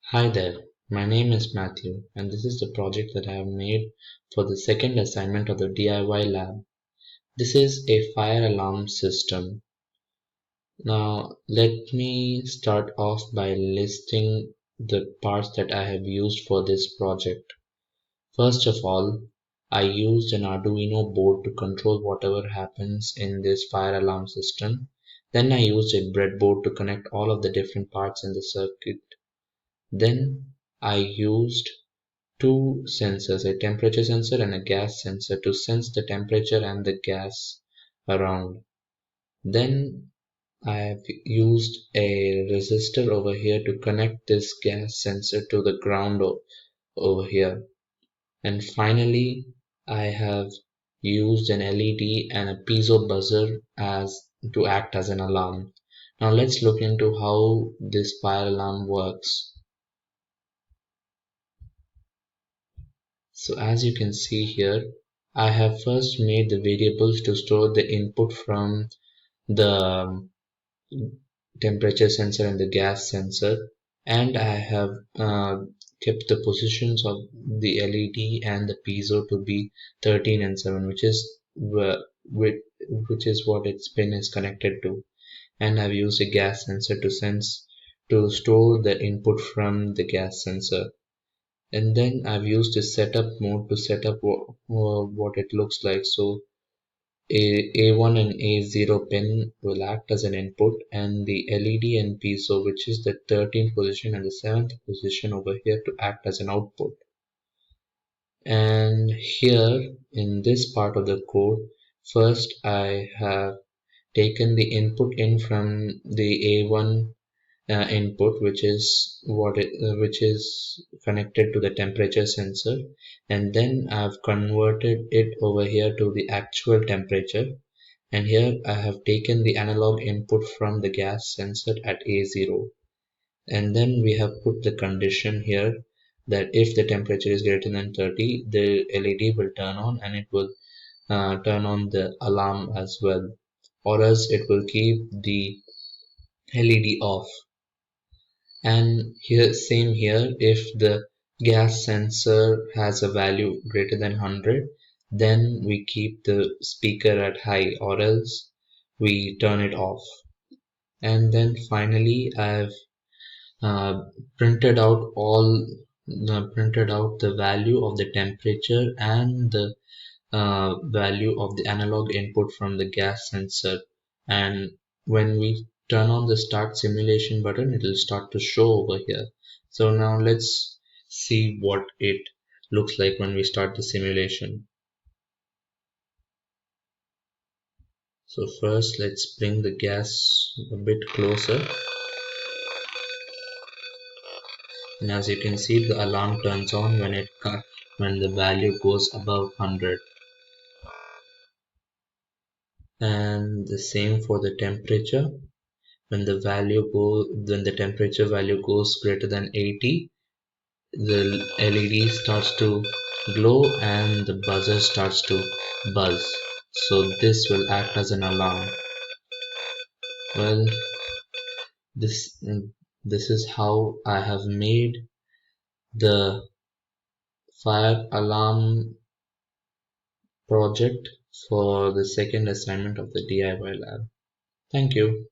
Hi there, my name is Matthew and this is the project that I have made for the second assignment of the DIY lab. This is a fire alarm system. Now let me start off by listing the parts that I have used for this project. First of all, I used an Arduino board to control whatever happens in this fire alarm system. Then I used a breadboard to connect all of the different parts in the circuit. Then I used two sensors, a temperature sensor and a gas sensor, to sense the temperature and the gas around. Then I have used a resistor over here to connect this gas sensor to the ground over here. And finally, I have used an LED and a piezo buzzer as to act as an alarm. Now let's look into how this fire alarm works. So as you can see here, I have first made the variables to store the input from the temperature sensor and the gas sensor, and I have kept the positions of the LED and the piezo to be 13 and 7, which is what its pin is connected to, and I've used a gas sensor to store the input from the gas sensor. And then I've used a setup mode to set up what it looks like. So A1 and A0 pin will act as an input, and the LED and piezo, which is the 13th position and the 7th position over here, to act as an output. And here in this part of the code, first I have taken the input in from the A1 input, which is connected to the temperature sensor, and then I've converted it over here to the actual temperature, and here I have taken the analog input from the gas sensor at A0, and then we have put the condition here that if the temperature is greater than 30, the LED will turn on, and it will turn on the alarm as well, or else it will keep the LED off. And here, same here, if the gas sensor has a value greater than 100, then we keep the speaker at high, or else we turn it off. And then finally I've uh, printed out the value of the temperature and the value of the analog input from the gas sensor, and when we turn on the start simulation button, it will start to show over here. So now let's see what it looks like when we start the simulation. So first let's bring the gas a bit closer, and as you can see, the alarm turns on when the value goes above 100. And the same for the temperature. When the temperature value goes greater than 80, the LED starts to glow and the buzzer starts to buzz. So this will act as an alarm. Well, this this is how I have made the fire alarm project for the second assignment of the DIY lab. Thank you.